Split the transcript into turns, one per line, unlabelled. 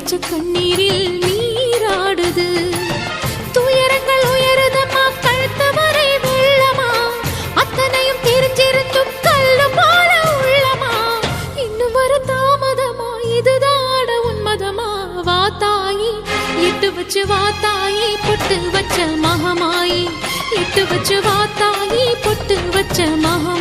வச்ச கண்ணீரில் நீராடுது. துயரங்கள் உயருதம்மா கழுத்து வரை வெள்ளமா, அத்தனையும் தெரிஞ்சிருந்தும் கல்லு போல உள்ளமா. இன்னும் வர தாமதமா, இதுதாட உன்மதமா? வா தாயி, எட்டு வச்சு வா தாயி, பொட்டு வச்ச மகமாயி. எட்டு வச்சு வா தாயி, பொட்டு வச்ச மகா